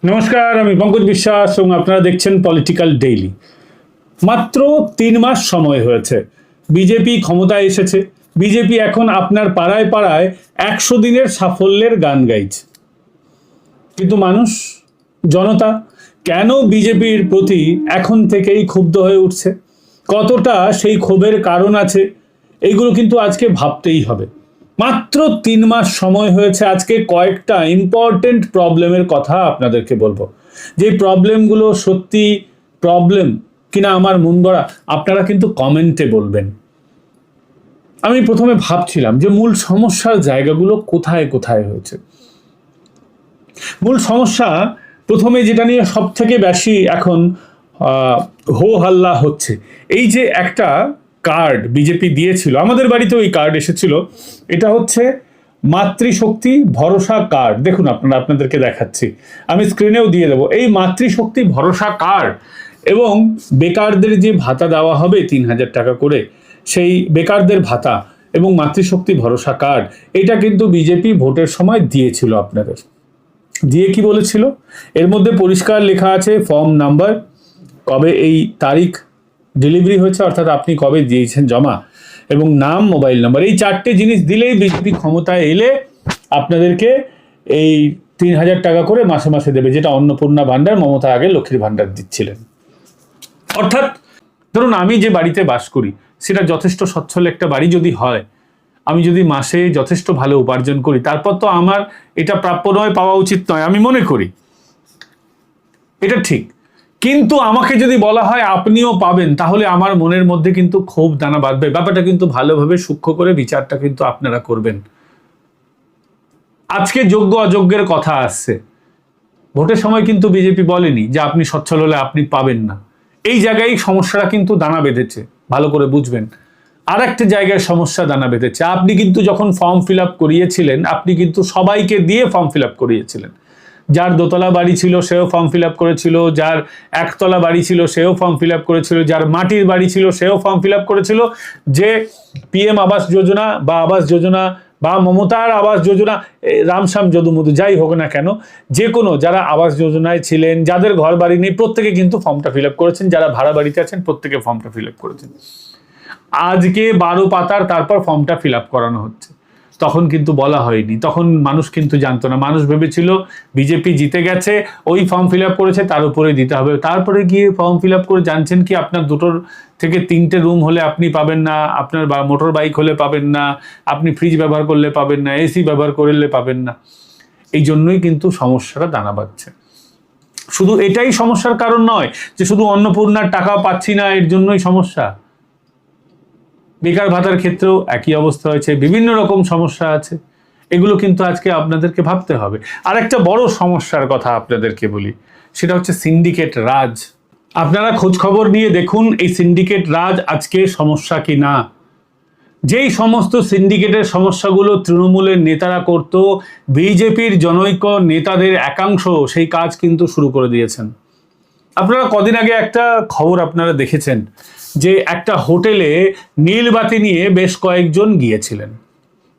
নমস্কার, আমি পঙ্কজ বিশ্বাস এবং আপনারা দেখছেন পলিটিক্যাল ডেইলি। মাত্র 3 মাস সময় হয়েছে বিজেপি ক্ষমতায় এসেছে। বিজেপি এখন আপনার পাড়ায় পাড়ায় 100 দিনের সাফল্যের গান গাইছে, কিন্তু মানুষ, জনতা কেন বিজেপির প্রতি এখন থেকেই ক্ষুব্ধ হয়ে উঠছে, কতটা সেই ক্ষোভের কারণ আছে, এইগুলো কিন্তু আজকে ভাবতেই হবে। মাত্র 3 মাস সময় হয়েছে, আজকে কয়েকটা ইম্পর্টেন্ট প্রবলেমের কথা আপনাদেরকে বলবো। যে প্রবলেমগুলো সত্যি প্রবলেম কিনা আমার মন গড়া, আপনারা কিন্তু কমেন্টে বলবেন। আমি প্রথমে ভাবছিলাম যে মূল সমস্যার জায়গাগুলো কোথায় কোথায় হয়েছে। মূল সমস্যা প্রথমে যেটা নিয়ে সব থেকে বেশি এখন হো হাল্লা হচ্ছে, এই যে একটা কার্ড বিজেপি দিয়েছিল, আমাদের বাড়িতেও এই কার্ড এসেছিল। এটা হচ্ছে মাতৃশক্তি ভরসা কার্ড। দেখুন, আপনাদেরকে দেখাচ্ছি, আমি স্ক্রিনেও দিয়ে দেবো। এই মাতৃশক্তি ভরসা কার্ড এবং বেকারদের যে ভাতা দেওয়া হবে 3,000 টাকা করে, সেই বেকারদের ভাতা এবং মাতৃশক্তি ভরসা কার্ড, এটা কিন্তু বিজেপি ভোটের সময় দিয়েছিল আপনাদের। দিয়ে কি বলেছিল, এর মধ্যে পরিষ্কার লেখা আছে ফর্ম নাম্বার, কবে এই তারিখ ডেলিভারি হয়েছে, অর্থাৎ আপনি কবে দিয়েছেন জমা, এবং নাম, মোবাইল নাম্বার। এই 4টে জিনিস দিলেই বিজেপি ক্ষমতায় এলে আপনাদেরকে এই 3,000 টাকা করে মাসে মাসে দেবে, যেটা অন্নপূর্ণা ভাণ্ডার, মমতা আগে লক্ষ্মীর ভাণ্ডার দিচ্ছিলেন। অর্থাৎ ধরুন আমি যে বাড়িতে বাস করি সেটা যথেষ্ট সচ্ছল একটা বাড়ি যদি হয়, আমি যদি মাসে যথেষ্ট ভালো উপার্জন করি, তারপর তো আমার এটা প্রাপ্য নয়, পাওয়া উচিত নয়, আমি মনে করি এটা ঠিক। কিন্তু আমাকে যদি বলা হয় আপনিও পাবেন, তাহলে আমার মনের মধ্যে কিন্তু ক্ষোভ দানা বাঁধবে। ব্যাপারটা কিন্তু ভালোভাবে সূক্ষ্ম করে বিচারটা কিন্তু আপনারা করবেন। আজকে যোগ্য অযোগ্যের কথা আসছে, ভোটের সময় কিন্তু বিজেপি বলেনি যে আপনি সচ্ছল হলে আপনি পাবেন না। এই জায়গায় সমস্যাটা কিন্তু দানা বেঁধেছে, ভালো করে বুঝবেন। আর একটা জায়গায় সমস্যা দানা বেঁধেছে, আপনি কিন্তু যখন ফর্ম ফিল আপ করিয়েছিলেন, আপনি কিন্তু সবাইকে দিয়ে ফর্ম ফিল আপ করিয়েছিলেন। যার দোতলা বাড়ি ছিল সেও ফর্ম ফিল আপ করেছিল, যার একতলা বাড়ি ছিল সেও ফর্ম ফিল আপ করেছিল, যার মাটির বাড়ি ছিল সেও ফর্ম ফিল আপ করেছিল। যে পিএম আবাস যোজনা বা আবাস যোজনা বা মমতার আবাস যোজনা, রামশ্যাম যদুমধু যাই হোক না কেন, যে কোনো যারা আবাস যোজনায় ছিলেন, যাদের ঘর বাড়ি নেই, প্রত্যেকে কিন্তু ফর্মটা ফিল আপ করেছেন। যারা ভাড়া বাড়িতে আছেন প্রত্যেকে ফর্মটা ফিল আপ করেছেন। আজকে 12 পাতার তারপর ফর্মটা ফিল আপ করানো হচ্ছে। তখন কিন্তু বলা হয়নি, তখন মানুষ কিন্তু জানতো না। মানুষ ভেবেছিল বিজেপি জিতে গেছে, ওই ফর্ম ফিল আপ করেছে তার উপরে দিতে হবে। তারপরে গিয়ে ফর্ম ফিল আপ করে জানছেন কি আপনার 2টোর থেকে 3টে রুম হলে আপনি পাবেন না, আপনার মোটর বাইক হলে পাবেন না, আপনি ফ্রিজ ব্যবহার করলে পাবেন না, এসি ব্যবহার করলে পাবেন না। এই জন্যই কিন্তু সমস্যাটা দানা বাঁধছে। শুধু এটাই সমস্যার কারণ নয় যে শুধু অন্নপূর্ণার টাকা পাচ্ছি না এর জন্যই সমস্যা, বেকার ভাতার ক্ষেত্রেও একই অবস্থা হয়েছে, বিভিন্ন রকম সমস্যা আছে। এগুলো কিন্তু আজকে আপনাদেরকে ভাবতে হবে। আর একটা বড় সমস্যার কথা আপনাদেরকে বলি, সেটা হচ্ছে সিন্ডিকেট রাজ। আপনারা খোঁজ খবর নিয়ে দেখুন এই সিন্ডিকেট রাজ আজকে সমস্যা কি না। যেই সমস্ত সিন্ডিকেটের সমস্যাগুলো তৃণমূলের নেতারা করত, বিজেপির জনৈক নেতাদের একাংশ সেই কাজ কিন্তু শুরু করে দিয়েছেন। আপনারা কদিন আগে একটা খবর আপনারা দেখেছেন যে একটা হোটেলে নীলবাতি নিয়ে বেশ কয়েকজন গিয়েছিলেন,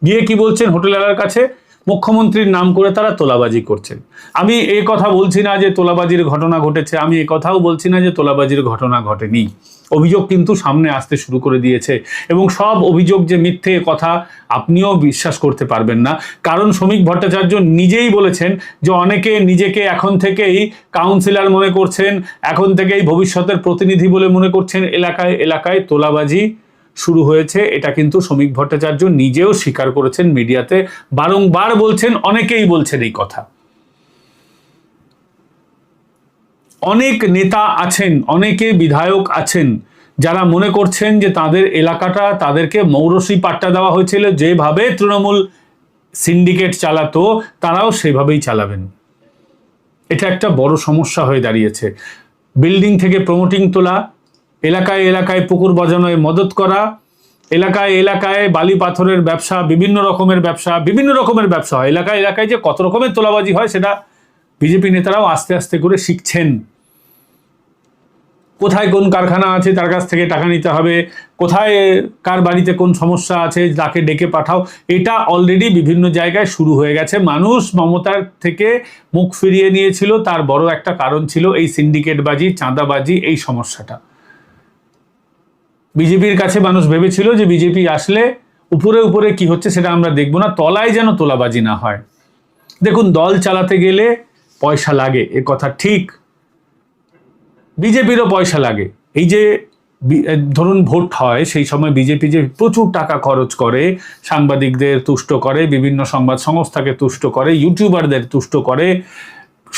গিয়ে কি বলছেন, হোটেলওয়ালার কাছে মুখ্যমন্ত্রীর নাম করে তারা তোলাবাজি করছেন। আমি এই কথা বলছি না যে তোলাবাজির ঘটনা ঘটেছে, আমি এই কথাও বলছি না যে তোলাবাজির ঘটনা ঘটেনি। অভিযোগ কিন্তু সামনে আসতে শুরু করে দিয়েছে, এবং সব অভিযোগ যে মিথ্যে কথা আপনিও বিশ্বাস করতে পারবেন না। কারণ শ্রমিক ভট্টাচার্য নিজেই বলেছেন যে অনেকে নিজেকে এখন থেকেই কাউন্সিলর মনে করছেন, এখন থেকেই ভবিষ্যতের প্রতিনিধি বলে মনে করছেন। এলাকায় এলাকায় তোলাবাজি শুরু হয়েছে, এটা কিন্তু শ্রমিক ভট্টাচার্য নিজেও স্বীকার করেছেন, মিডিয়াতে বারংবার বলছেন, অনেকেই বলছেন এই কথা। অনেক নেতা আছেন, অনেকে বিধায়ক আছেন যারা মনে করছেন যে তাদের এলাকাটা তাদেরকে মৌরসি পাট্টা দেওয়া হয়েছিল, যেভাবে তৃণমূল সিন্ডিকেট চালাতো তারাও সেভাবেই চালাবেন। এটা একটা বড় সমস্যা হয়ে দাঁড়িয়েছে। বিল্ডিং থেকে প্রমোটিং তোলা, এলাকায় এলাকায় পুকুর বাজানোয় মদত করা, এলাকায় এলাকায় বালি পাথরের ব্যবসা, বিভিন্ন রকমের ব্যবসা হয়। এলাকায় এলাকায় যে কত রকমের তোলাবাজি হয় সেটা বিজেপি নেতারাও আস্তে আস্তে করে শিখছেন। কোথায় কোন কারখানা আছে তার কাছ থেকে টাকা নিতে হবে, কোথায় কার বাড়িতে কোন সমস্যা আছে তাকে ডেকে পাঠাও, এটা অলরেডি বিভিন্ন জায়গায় শুরু হয়ে গেছে। মানুষ মমতার থেকে মুখ ফিরিয়ে নিয়েছিল, তার বড় একটা কারণ ছিল এই সিন্ডিকেটবাজি, চাঁদাবাজি, এই সমস্যাটা। বিজেপির কাছে মানুষ ভেবেছিল যে বিজেপি আসলে উপরে উপরে কি হচ্ছে সেটা আমরা দেখব না, তলায় যেন তোলাবাজি না হয়। দেখুন, দল চালাতে গেলে পয়সা লাগে, এ কথা ঠিক, বিজেপিরও পয়সা লাগে। এই যে ধরুন ভোট হয়, সেই সময় বিজেপি যে প্রচুর টাকা খরচ করে, সাংবাদিকদের তুষ্ট করে, বিভিন্ন সংবাদ সংস্থাকে তুষ্ট করে, ইউটিউবারদের তুষ্ট করে,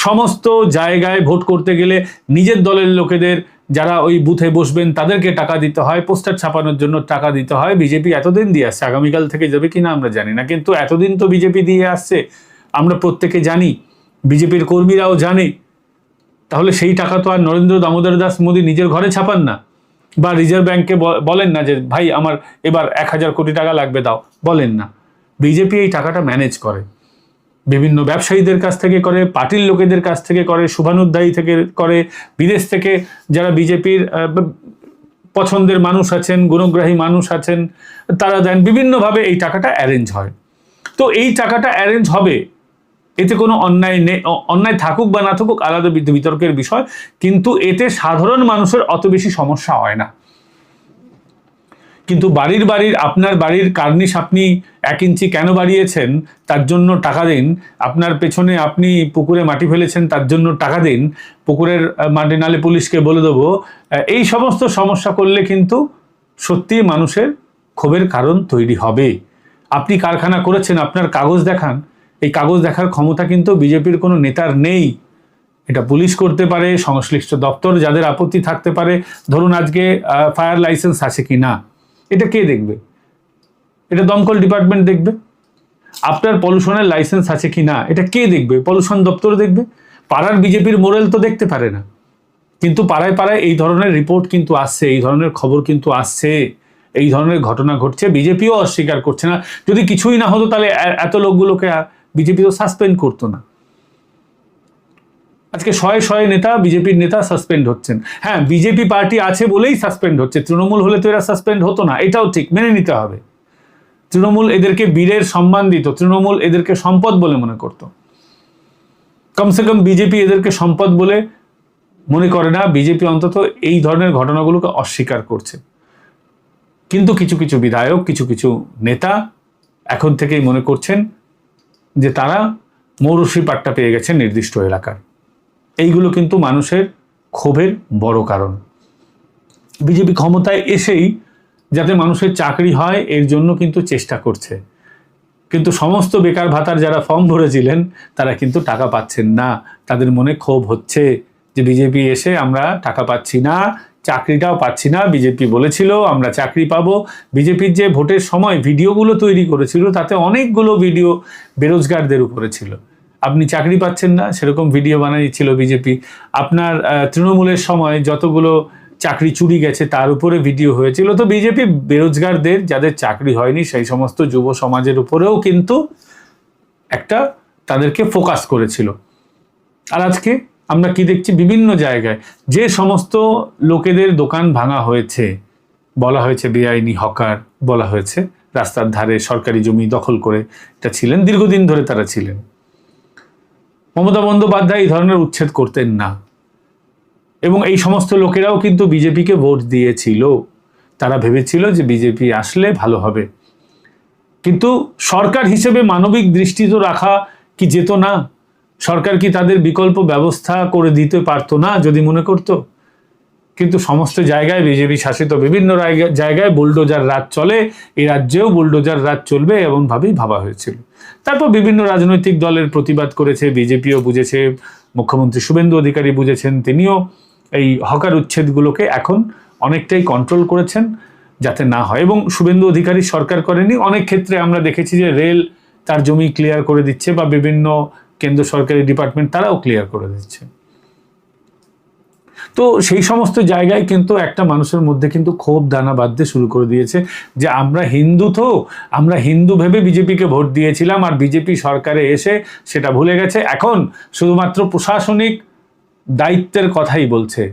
সমস্ত জায়গায় ভোট করতে গেলে নিজের দলের লোকেদের যারা ওই বুথে বসবেন তাদেরকে টাকা দিতে হয়, পোস্টার ছাপানোর জন্য টাকা দিতে হয়। বিজেপি এতদিন দিয়ে আসছে, আগামীকাল থেকে যাবে কিনা আমরা জানি না, কিন্তু এতদিন তো বিজেপি দিয়ে আসছে, আমরা প্রত্যেকে জানি, বিজেপির কর্মীরাও জানে। তাহলে সেই টাকা তো আর নরেন্দ্র দামোদর দাস মোদী নিজের ঘরে ছাপান না, বা রিজার্ভ ব্যাংকে বলেন না যে ভাই আমার এবার 1000 কোটি টাকা লাগবে দাও, বলেন না। বিজেপি এই টাকাটা ম্যানেজ করে, বিভিন্ন ব্যবসায়ীদের কাছ থেকে করে, পার্টির লোকেদের কাছ থেকে করে, শুভানুধ্যায়ী থেকে করে, বিদেশ থেকে যারা বিজেপির পছন্দের মানুষ আছেন, গুণগ্রাহী মানুষ আছেন, তারা দেন, বিভিন্নভাবে এই টাকাটা অ্যারেঞ্জ হয়। তো এই টাকাটা অ্যারেঞ্জ হবে, এতে কোনো অন্যায় নেই, অন্যায় থাকুক বা না থাকুক আলাদা বিতর্কের বিষয়, কিন্তু এতে সাধারণ মানুষের অত বেশি সমস্যা হয় না। কিন্তু বাড়ির আপনার বাড়ির কার্নিশ আপনি 1 ইঞ্চি কেন বাড়িয়েছেন তার জন্য টাকা দিন, আপনার পেছনে আপনি পুকুরে মাটি ফেলেছেন তার জন্য টাকা দিন, পুকুরের মাটি নালে পুলিশকে বলে দেবো, এই সমস্ত সমস্যা করলে কিন্তু সত্যি মানুষের ক্ষোভের কারণ তৈরি হবে। আপনি কারখানা করেছেন, আপনার কাগজ দেখান, এই কাগজ দেখার ক্ষমতা কিন্তু বিজেপির কোনো নেতার নেই। এটা পুলিশ করতে পারে, সংশ্লিষ্ট দপ্তর যাদের আপত্তি থাকতে পারে। ধরুন আজকে ফায়ার লাইসেন্স আছে কি না, এটা কে দেখবে? এটা দমকল ডিপার্টমেন্ট দেখবে। আপনার পলিউশনের লাইসেন্স আছে কি না, এটা কে দেখবে? পলিউশন দপ্তর দেখবে। পাড়ার বিজেপির মোরেল তো দেখতে পারে না, কিন্তু পাড়ায় পাড়ায় এই ধরনের রিপোর্ট কিন্তু আসছে, এই ধরনের খবর কিন্তু আসছে, এই ধরনের ঘটনা ঘটছে। বিজেপিও অস্বীকার করছে না। যদি কিছুই না হতো তাহলে এত লোকগুলোকে বিজেপি তো সাসপেন্ড করতো না। আজকে শয়ে নেতা, বিজেপির নেতা সাসপেন্ড হচ্ছেন। হ্যাঁ, বিজেপি পার্টি আছে বলেই সাসপেন্ড হচ্ছে, তৃণমূল হলে তো এরা সাসপেন্ড হতো না, এটাও ঠিক, মেনে নিতে হবে। তৃণমূল এদেরকে বীরের সম্মান দিত, তৃণমূল এদেরকে সম্পদ বলে মনে করত। কমসে কম বিজেপি এদেরকে সম্পদ বলে মনে করে না, বিজেপি অন্তত এই ধরনের ঘটনাগুলোকে অস্বীকার করছে। কিন্তু কিছু কিছু বিধায়ক, কিছু কিছু নেতা এখন থেকেই মনে করছেন যে তারা মৌরসি পাট্টা পেয়ে গেছেন নির্দিষ্ট এলাকার। এইগুলো কিন্তু মানুষের ক্ষোভের বড় কারণ। বিজেপি ক্ষমতায় এসেই যাতে মানুষের চাকরি হয় এর জন্য কিন্তু চেষ্টা করছে, কিন্তু সমস্ত বেকার ভাতার যারা ফর্ম ভরেছিলেন তারা কিন্তু টাকা পাচ্ছেন না। তাদের মনে ক্ষোভ হচ্ছে যে বিজেপি এসে আমরা টাকা পাচ্ছি না, চাকরিটাও পাচ্ছি না। বিজেপি বলেছিল আমরা চাকরি পাবো। বিজেপির যে ভোটের সময় ভিডিওগুলো তৈরি করেছিল তাতে অনেকগুলো ভিডিও বেরোজগারদের উপরে ছিল। আপনি চাকরি পাচ্ছেন না সেরকম ভিডিও বানিয়েছিল বিজেপি। আপনার তৃণমূলের সময় যতগুলো চাকরি চুরি গেছে তার উপরে ভিডিও হয়েছিল। তো বিজেপি বেরোজগারদের, যাদের চাকরি হয়নি সেই সমস্ত যুব সমাজের উপরেও কিন্তু একটা তাদেরকে ফোকাস করেছিল। আর আজকে আমরা কি দেখছি, বিভিন্ন জায়গায় যে সমস্ত লোকেদের দোকান ভাঙা হয়েছে, বলা হয়েছে বেআইনি হকার, বলা হয়েছে রাস্তার ধারে সরকারি জমি দখল করে এটা ছিলেন, দীর্ঘদিন ধরে তারা ছিলেন। মমতা বন্দ্যোপাধ্যায় এই ধরনের উচ্ছেদ করতেন না, এবং এই সমস্ত লোকেরাও কিন্তু বিজেপিকে ভোট দিয়েছিল। তারা ভেবেছিল যে বিজেপি আসলে ভালো হবে, কিন্তু সরকার হিসেবে মানবিক দৃষ্টি তো রাখা কি যেত না? সরকার কি তাদের বিকল্প ব্যবস্থা করে দিতে পারতো না যদি মনে করত? কিন্তু সমস্ত জায়গায় বিজেপি শাসিত বিভিন্ন জায়গায় বুলডোজার রাজ চলে, এই রাজ্যেও বুলডোজার রাজ চলবে এমনভাবেই ভাবা হয়েছিল। তারপর বিভিন্ন রাজনৈতিক দলের প্রতিবাদ করেছে, বিজেপিও বুঝেছে, মুখ্যমন্ত্রী শুভেন্দু অধিকারী বুঝেছেন, তিনিও এই হকার উচ্ছেদগুলোকে এখন অনেকটাই কন্ট্রোল করেছেন যাতে না হয়। এবং শুভেন্দু অধিকারী সরকার করেনি, অনেক ক্ষেত্রে আমরা দেখেছি যে রেল তার জমি ক্লিয়ার করে দিচ্ছে, বা বিভিন্ন কেন্দ্র সরকারি ডিপার্টমেন্ট তারাও ক্লিয়ার করে দিচ্ছে। তো সেই সমস্ত জায়গায় কিন্তু একটা মানুষের মধ্যে কিন্তু ক্ষোভ দানা বাঁধতে শুরু করে দিয়েছে যে আমরা হিন্দু, তো আমরা হিন্দু ভেবে বিজেপিকে ভোট দিয়েছিলাম, আর বিজেপি সরকারে এসে সেটা ভুলে গেছে, এখন শুধুমাত্র প্রশাসনিক দায়িত্বের কথাই বলছে।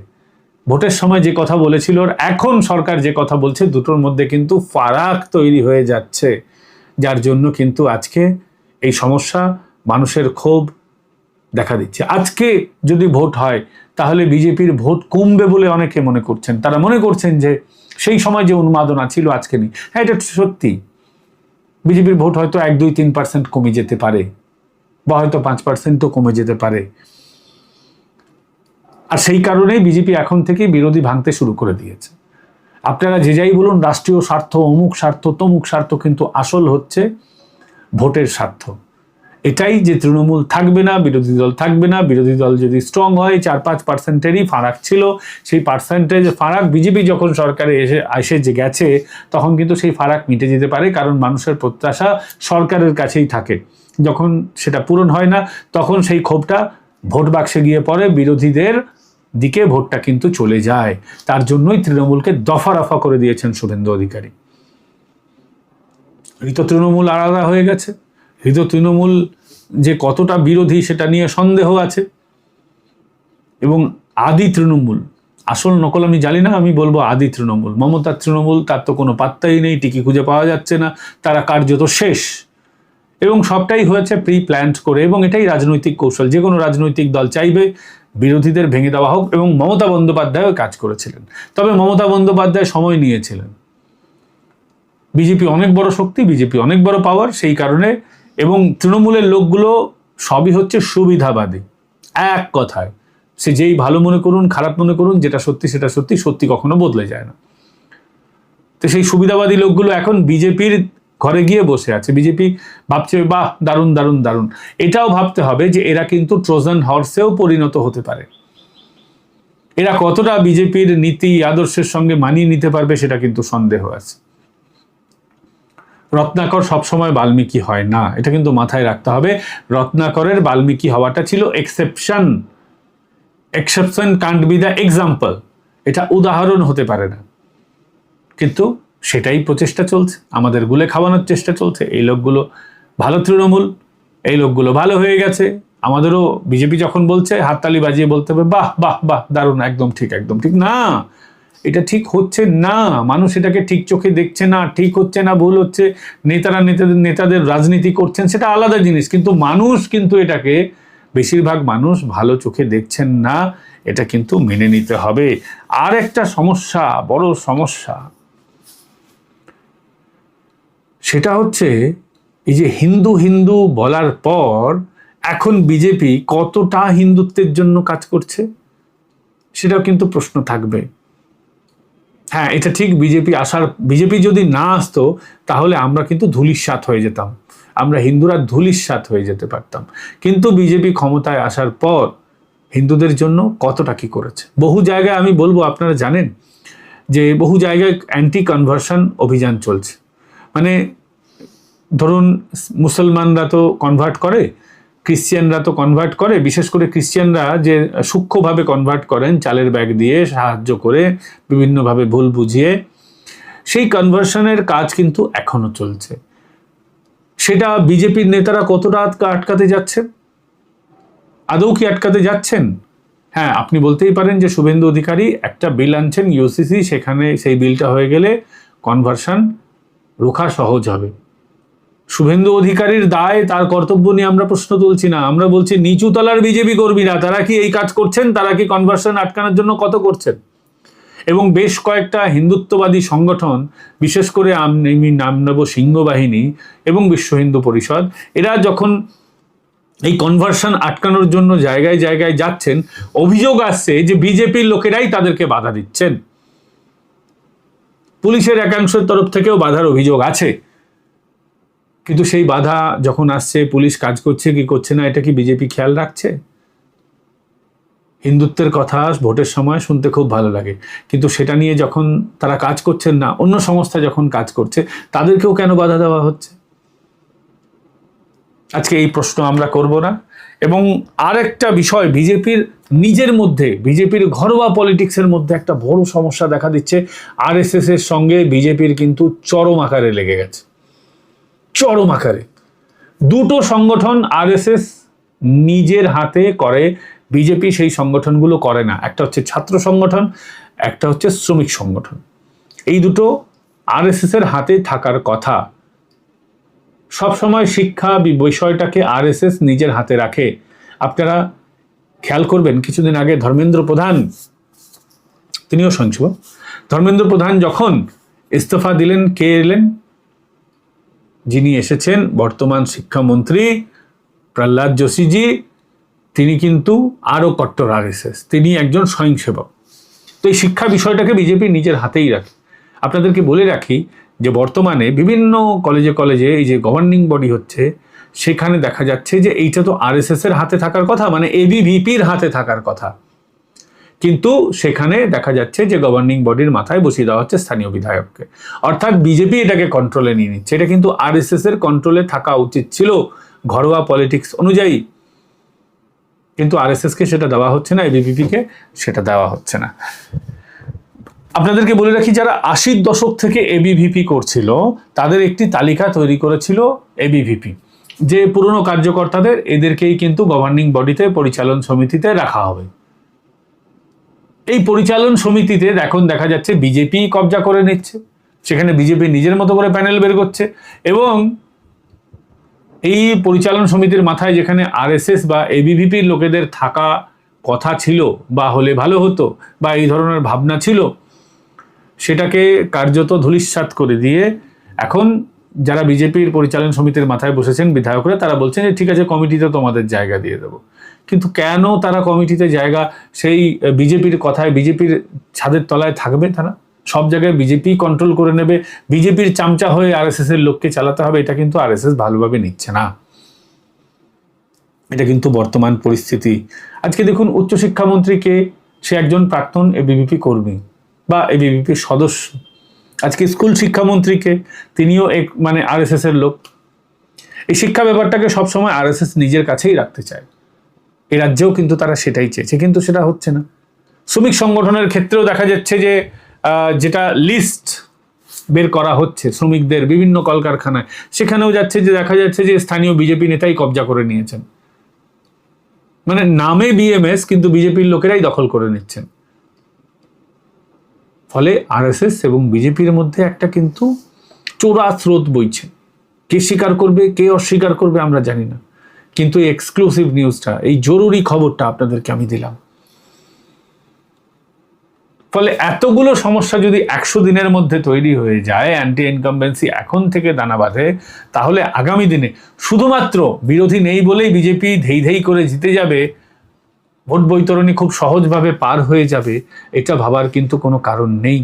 ভোটের সময় যে কথা বলেছিল আর এখন সরকার যে কথা বলছে, দুটোর মধ্যে কিন্তু ফারাক তৈরি হয়ে যাচ্ছে, যার জন্য কিন্তু আজকে এই সমস্যা, মানুষের ক্ষোভ দেখা দিচ্ছে। আজকে যদি ভোট হয় তাহলে বিজেপির ভোট কমবে বলে অনেকে মনে করছেন। তারা মনে করছেন যে সেই সময় যে উন্মাদনা ছিল আজকে নেই। হ্যাঁ, এটা সত্যি, বিজেপির ভোট হয়তো 1-2-3% কমে যেতে পারে, বা হয়তো 5%ও কমে যেতে পারে। আর সেই কারণেই বিজেপি এখন থেকেই বিরোধী ভাঙতে শুরু করে দিয়েছে। আপনারা যে যাই বলুন, রাষ্ট্রীয় স্বার্থ, অমুক স্বার্থ, তমুক স্বার্থ, কিন্তু আসল হচ্ছে ভোটের স্বার্থ। এটাই যে তৃণমূল থাকবে না, বিরোধী দল থাকবে না, বিরোধী দল যদি স্ট্রং হয়, 4-5%-এরই ফারাক ছিল, সেই পার্সেন্টেজ ফারাক বিজেপি যখন সরকারে এসে যে গেছে তখন কিন্তু সেই ফারাক মিটে যেতে পারে, কারণ মানুষের প্রত্যাশা সরকারের কাছেই থাকে। যখন সেটা পূরণ হয় না তখন সেই ক্ষোভটা ভোট বাক্সে গিয়ে পড়ে, বিরোধীদের দিকে ভোটটা কিন্তু চলে যায়। তার জন্যই তৃণমূলকে দফা রফা করে দিয়েছেন শুভেন্দু অধিকারী। হৃত তৃণমূল আলাদা হয়ে গেছে। হৃত তৃণমূল যে কতটা বিরোধী সেটা নিয়ে সন্দেহ আছে, এবং আদি তৃণমূল, আসল নকল আমি জানি না, আমি বলবো আদি তৃণমূল, মমতার তৃণমূল, তার তো কোনো পাত্তাই নেই, টিকি খুঁজে পাওয়া যাচ্ছে না, তারা কার্যত শেষ। এবং সবটাই হয়েছে প্রি প্ল্যান্ড করে, এবং এটাই রাজনৈতিক কৌশল। যে কোনো রাজনৈতিক দল চাইবে বিরোধীদের ভেঙে দেওয়া হোক, এবং মমতা বন্দ্যোপাধ্যায়ও কাজ করেছিলেন। তবে মমতা বন্দ্যোপাধ্যায় সময় নিয়েছিলেন। বিজেপি অনেক বড় শক্তি, বিজেপি অনেক বড় পাওয়ার, সেই কারণে, এবং তৃণমূলের লোকগুলো সবই হচ্ছে সুবিধাবাদী। এক কথায় সে যেই ভালো মনে করুন, খারাপ মনে করুন, যেটা সত্যি সেটা সত্যি, সত্যি কখনো বদলে যায় না। তো সেই সুবিধাবাদী লোকগুলো এখন বিজেপির ঘরে গিয়ে বসে আছে। বিজেপি ভাবছে বাহ, দারুণ দারুণ দারুণ। এটাও ভাবতে হবে যে এরা কিন্তু ট্রোজান হর্সেও পরিণত হতে পারে। এরা কতটা বিজেপির নীতি আদর্শের সঙ্গে মানিয়ে নিতে পারবে সেটা কিন্তু সন্দেহ আছে। রত্নাকর সবসময় বাল্মীকি হয় না, এটা কিন্তু মাথায় রাখতে হবে। রত্নাকরের বাল্মীকি হওয়াটা ছিল exception. Exception can't be the example. এটা উদাহরণ হতে পারে না, কিন্তু সেটাই প্রচেষ্টা চলছে, আমাদের গুলে খাওয়ানোর চেষ্টা চলছে। এই লোকগুলো ভালো তৃণমূল, এই লোকগুলো ভালো হয়ে গেছে। আমাদেরও বিজেপি যখন বলছে হাততালি বাজিয়ে বলতে হবে বাহ বাহ বাহ, দারুণ, একদম ঠিক, একদম ঠিক। না, এটা ঠিক হচ্ছে না, মানুষ এটাকে ঠিক চোখে দেখছে না, ঠিক হচ্ছে না, ভুল হচ্ছে। নেতাদের রাজনীতি করছেন, সেটা আলাদা জিনিস, কিন্তু মানুষ কিন্তু এটাকে, বেশিরভাগ মানুষ ভালো চোখে দেখছেন না, এটা কিন্তু মেনে নিতে হবে। আর একটা সমস্যা, বড় সমস্যা, সেটা হচ্ছে এই যে হিন্দু হিন্দু বলার পর এখন বিজেপি কতটা হিন্দুত্বের জন্য কাজ করছে সেটাও কিন্তু প্রশ্ন থাকবে। হ্যাঁ, এটা ঠিক, বিজেপি যদি না আসতো তাহলে আমরা কিন্তু ধূলিসাৎ হয়ে যেতাম, আমরা হিন্দুরা ধূলিসাৎ হয়ে যেতে পারতাম। কিন্তু বিজেপি ক্ষমতায় আসার পর হিন্দুদের জন্য কতটা কি করেছে। বহু জায়গায়, আমি বলবো, আপনারা জানেন যে বহু জায়গায় অ্যান্টি কনভার্সন অভিযান চলছে। মানে ধরুন, মুসলমানরা তো কনভার্ট করে, ক্রিশ্চিয়ানরা তো কনভার্ট করে, বিশেষ করে ক্রিশ্চিয়ানরা যে সূক্ষ্মভাবে কনভার্ট করেন, চালের ব্যাগ দিয়ে সাহায্য করে, বিভিন্নভাবে ভুল বুঝিয়ে, সেই কনভার্সনের কাজ কিন্তু এখনো চলছে। সেটা বিজেপির নেতারা কতটা আটকাতে যাচ্ছেন? আদৌ কি আটকাতে যাচ্ছেন? হ্যাঁ, আপনি বলতেই পারেন যে শুভেন্দু অধিকারী একটা বিল আনছেন ইউসিসি, সেখানে সেই বিলটা হয়ে গেলে কনভার্সন রোখা সহজ হবে। শুভেন্দু অধিকারীর দায়, তার কর্তব্য নিয়ে আমরা প্রশ্ন তুলছি না, আমরা বলছি নিচু তলার বিজেপি কর্মীরা তারা কি এই কাজ করছেন? তারা কি কনভার্সন আটকানোর জন্য কত করছেন? এবং বেশ কয়েকটা হিন্দুত্ববাদী সংগঠন, বিশেষ করে আমি নাম নেব সিংহ বাহিনী এবং বিশ্ব হিন্দু পরিষদ, এরা যখন এই কনভার্সন আটকানোর জন্য জায়গায় জায়গায় যাচ্ছেন, অভিযোগ আসছে যে বিজেপির লোকেরাই তাদেরকে বাধা দিচ্ছেন। পুলিশের একাংশের তরফ থেকেও বাধার অভিযোগ আছে, কিন্তু সেই বাধা যখন আসছে, পুলিশ কাজ করছে কি করছে না, এটা কি বিজেপি খেয়াল রাখছে? হিন্দুত্বের কথা ভোটের সময় শুনতে খুব ভালো লাগে, কিন্তু সেটা নিয়ে যখন তারা কাজ করছেন না, অন্য সংস্থা যখন কাজ করছে, তাদেরকেও কেন বাধা দেওয়া হচ্ছে? আজকে এই প্রশ্ন আমরা করব না। এবং আরেকটা বিষয়, বিজেপির নিজের মধ্যে, বিজেপির ঘরোয়া পলিটিক্সের মধ্যে একটা বড় সমস্যা দেখা দিচ্ছে। আরএসএস এর সঙ্গে বিজেপির কিন্তু চরম আকারে লেগে গেছে, চরম আকারে। দুটো সংগঠন আরএসএস নিজের হাতে করে বিজেপি সেই সংগঠনগুলো করে না। একটা হচ্ছে ছাত্র সংগঠন, একটা হচ্ছে শ্রমিক সংগঠন। এই দুটো আরএসএস এর হাতে থাকার কথা। সবসময় শিক্ষা বিষয়টাকে আরএসএস নিজের হাতে রাখে। আপনারা খেয়াল করবেন, কিছুদিন আগে ধর্মেন্দ্র প্রধান, তিনিও সঞ্চয়, ধর্মেন্দ্র প্রধান যখন ইস্তফা দিলেন, কে এলেন? যিনি এসেছেন বর্তমান শিক্ষামন্ত্রী প্রহ্লাদ যোশীজি। তিনি কিন্তু আরও কট্টর আরএসএস, তিনি একজন স্বয়ংসেবক। তো এই শিক্ষা বিষয়টাকে বিজেপি নিজের হাতেই রাখে। আপনাদেরকে বলে রাখি যে বর্তমানে বিভিন্ন কলেজে কলেজে এই যে গভর্নিং বডি হচ্ছে, সেখানে দেখা যাচ্ছে যে এইটা তো আরএসএস এর হাতে থাকার কথা, মানে এবিভিপির হাতে থাকার কথা, কিন্তু সেখানে দেখা যাচ্ছে যে গভর্নিং বডির মাথায় বসিয়ে দেওয়া হচ্ছে স্থানীয় বিধায়ককে। অর্থাৎ বিজেপি এটাকে কন্ট্রোলে নিয়ে নিচ্ছে। এটা কিন্তু আরএসএস এর কন্ট্রোলে থাকা উচিত ছিল ঘরোয়া পলিটিক্স অনুযায়ী, কিন্তু আরএসএসকে সেটা দেওয়া হচ্ছে না, এবিভিপিকে সেটা দেওয়া হচ্ছে না। আপনাদেরকে বলে রাখি, যারা 80-র দশক থেকে এবিভিপি করছিল তাদের একটি তালিকা তৈরি করেছিল এবিভিপি, যে পুরনো কার্যকর্তাদের এদেরকেই কিন্তু গভর্নিং বডিতে, পরিচালন সমিতিতে রাখা হবে। এই পরিচালন সমিতিতে এখন দেখা যাচ্ছে বিজেপি কবজা করে নিচ্ছে, সেখানে বিজেপি নিজের মতো করে প্যানেল বের করছে, এবং এই পরিচালন সমিতির মাথায় যেখানে আরএসএস বা এবিভিপির লোকেদের থাকা কথা ছিল, বা হলে ভালো হতো, বা এই ধরনের ভাবনা ছিল, সেটাকে কার্যত ধূলিসাৎ করে দিয়ে এখন যারা বিজেপির পরিচালন সমিতির মাথায় বসেছেন বিধায়করা, তারা বলছেন যে ঠিক আছে, কমিটিতে তোমাদের জায়গা দিয়ে দেবো। কিন্তু কেন তারা কমিটিতে জায়গা, সেই বিজেপির কথায়, বিজেপির ছাদের তলায় থাকবে? তারা সব জায়গায় বিজেপি কন্ট্রোল করে নেবে, বিজেপির চামচা হয়ে আরএসএস এর লোককে চালাতে হবে, এটা কিন্তু আরএসএস ভালোভাবে নিচ্ছে না। এটা কিন্তু বর্তমান পরিস্থিতি। আজকে দেখুন, উচ্চশিক্ষামন্ত্রীকে, সে একজন প্রাক্তন এবিভিপি কর্মী বা এবিভিপির সদস্য। আজকে স্কুল শিক্ষামন্ত্রীকে, তিনিও এক মানে আরএসএস এর লোক। এই শিক্ষা ব্যাপারটাকে সবসময় আরএসএস নিজের কাছেই রাখতে চায়। এই রাজ্যেও কিন্তু তারা সেটাই চেয়েছে, কিন্তু সেটা হচ্ছে না। শ্রমিক সংগঠনের ক্ষেত্রেও দেখা যাচ্ছে যে যেটা লিস্ট বের করা হচ্ছে শ্রমিকদের বিভিন্ন কলকারখানায়, সেখানেও যাচ্ছে যে দেখা যাচ্ছে যে স্থানীয় বিজেপি নেতাই কবজা করে নিয়েছেন। মানে নামে বিএমএস, কিন্তু বিজেপির লোকেরাই দখল করে নিচ্ছেন। ফলে আরএসএস এবং বিজেপির মধ্যে একটা কিন্তু চোরা স্রোত বইছে। কে স্বীকার করবে, কে অস্বীকার করবে আমরা জানি না, কিন্তু এই এক্সক্লুসিভ নিউজটা, এই জরুরি খবরটা আপনাদেরকে আমি দিলাম। ফলে এতগুলো সমস্যা যদি 100 দিনের মধ্যে তৈরি হয়ে যায়, অ্যান্টি ইনকামবেন্সি এখন থেকে দানা বাঁধে, তাহলে আগামী দিনে শুধুমাত্র বিরোধী নেই বলেই বিজেপি ধেই ধেই করে জিতে যাবে, ভোট বৈতরণী খুব সহজভাবে পার হয়ে যাবে, এটা ভাবার কিন্তু কোনো কারণ নেই।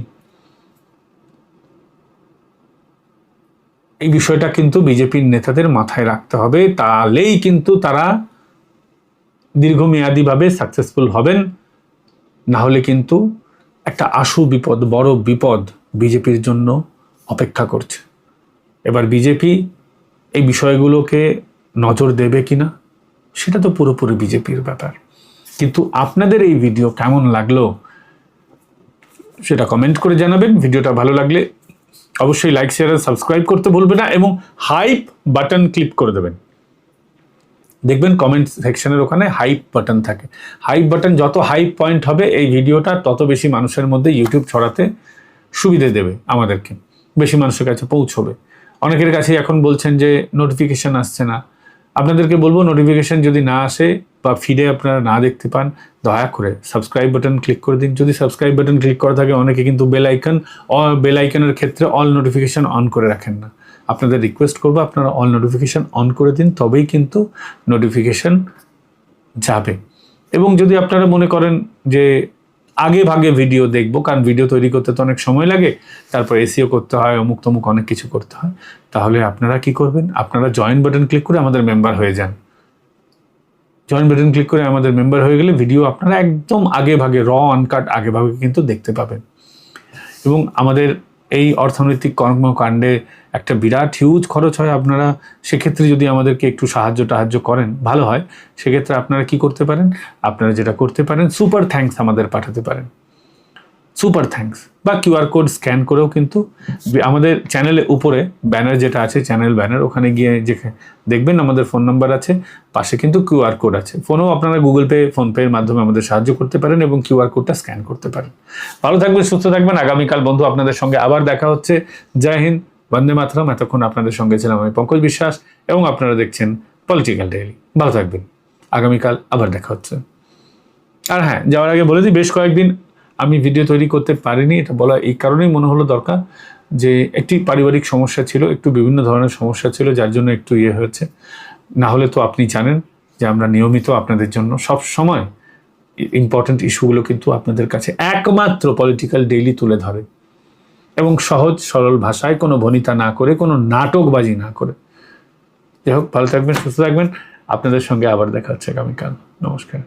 এই বিষয়টা কিন্তু বিজেপির নেতাদের মাথায় রাখতে হবে, তাহলেই কিন্তু তারা দীর্ঘমেয়াদীভাবে সাকসেসফুল হবেন। না হলে কিন্তু একটা আশু বিপদ, বড় বিপদ বিজেপির জন্য অপেক্ষা করছে। এবার বিজেপি এই বিষয়গুলোকে নজর দেবে কিনা, সেটা তো পুরোপুরি বিজেপির ব্যাপার। কিন্তু আপনাদের এই ভিডিও কেমন লাগলো সেটা কমেন্ট করে জানাবেন। ভিডিওটা ভালো লাগলে অবশ্যই লাইক, শেয়ার আর সাবস্ক্রাইব করতে ভুলবেন না, এবং হাইপ বাটন ক্লিক করে দেবেন। দেখবেন কমেন্ট সেকশনের ওখানে হাইপ বাটন থাকে। হাইপ বাটন যত হাইপ পয়েন্ট হবে, এই ভিডিওটা তত বেশি মানুষের মধ্যে ইউটিউব ছড়াতে সুবিধে দেবে, আমাদেরকে বেশি মানুষের কাছে পৌঁছবে। অনেকের কাছে এখন বলছেন যে নোটিফিকেশান আসছে না। আপনাদেরকে বলবো, নোটিফিকেশান যদি না আসে বা ফিডে আপনারা না দেখতে পান, দয়া করে সাবস্ক্রাইব বাটন ক্লিক করে দিন। যদি সাবস্ক্রাইব বাটন ক্লিক করা থাকে, অনেকে কিন্তু বেল আইকনের ক্ষেত্রে অল নোটিফিকেশান অন করে রাখেন না। আপনাদের রিকোয়েস্ট করবো, আপনারা অল নোটিফিকেশান অন করে দিন, তবেই কিন্তু নোটিফিকেশান যাবে। এবং যদি আপনারা মনে করেন যে আগে ভাগে ভিডিও দেখবো, কারণ ভিডিও তৈরি করতে তো অনেক সময় লাগে, তারপর এসিও করতে হয়, অমুক তমুক অনেক কিছু করতে হয়, তাহলে আপনারা কি করবেন, আপনারা জয়েন বাটন ক্লিক করে আমাদের মেম্বার হয়ে যান। জয়েন বাটন ক্লিক করে আমাদের মেম্বার হয়ে গেলে ভিডিও আপনারা একদম আগে ভাগে, র আনকাট আগে ভাগে কিন্তু দেখতে পাবেন। এবং আমাদের এই অর্থনৈতিক কর্মকাণ্ডে একটা বিরাট হিউজ খরচ হয়। আপনারা সেক্ষেত্রে যদি আমাদেরকে একটু সাহায্য করেন, ভালো হয়। সেক্ষেত্রে আপনারা কি করতে পারেন, আপনারা যেটা করতে পারেন, সুপার থ্যাঙ্কস আমাদের পাঠাতে পারেন। Super thanks. বা কিউআর কোড স্ক্যান করেও কিন্তু আমাদের চ্যানেলের উপরে ব্যানার যেটা আছে, চ্যানেল ব্যানার, ওখানে গিয়ে দেখবেন আমাদের ফোন নাম্বার আছে, পাশে কিন্তু কিউআর কোড আছে। ফোনেও আপনারা গুগল পে, ফোনপের মাধ্যমে আমাদের সাহায্য করতে পারেন এবং কিউআর কোডটা স্ক্যান করতে পারেন। ভালো থাকবেন, সুস্থ থাকবেন। আগামীকাল বন্ধু আপনাদের সঙ্গে আবার দেখা হচ্ছে। জয় হিন্দ, বন্দে মাতরম। এতক্ষণ আপনাদের সঙ্গে ছিলাম আমি পঙ্কজ বিশ্বাস এবং আপনারা দেখছেন পলিটিক্যাল ডেইলি। ভালো থাকবেন, আগামীকাল আবার দেখা হচ্ছে। আর হ্যাঁ, যাওয়ার আগে বলে দিই, বেশ কয়েকদিন আমি ভিডিও তৈরি করতে পারিনি। এটা বলা এই কারণেই মনে হলো দরকার যে একটি পারিবারিক সমস্যা ছিল, একটু বিভিন্ন ধরনের সমস্যা ছিল, যার জন্য একটু হয়েছে। না হলে তো আপনি জানেন যে আমরা নিয়মিত আপনাদের জন্য সব সময় ইম্পর্টেন্ট ইস্যুগুলো কিন্তু আপনাদের কাছে একমাত্র পলিটিক্যাল ডেইলি তুলে ধরে, এবং সহজ সরল ভাষায়, কোনো ভনিতা না করে, কোনো নাটকবাজি না করে। যাই হোক, ভালো থাকবেন, সুস্থ থাকবেন। আপনাদের সঙ্গে আবার দেখা হচ্ছে আগামীকাল। নমস্কার।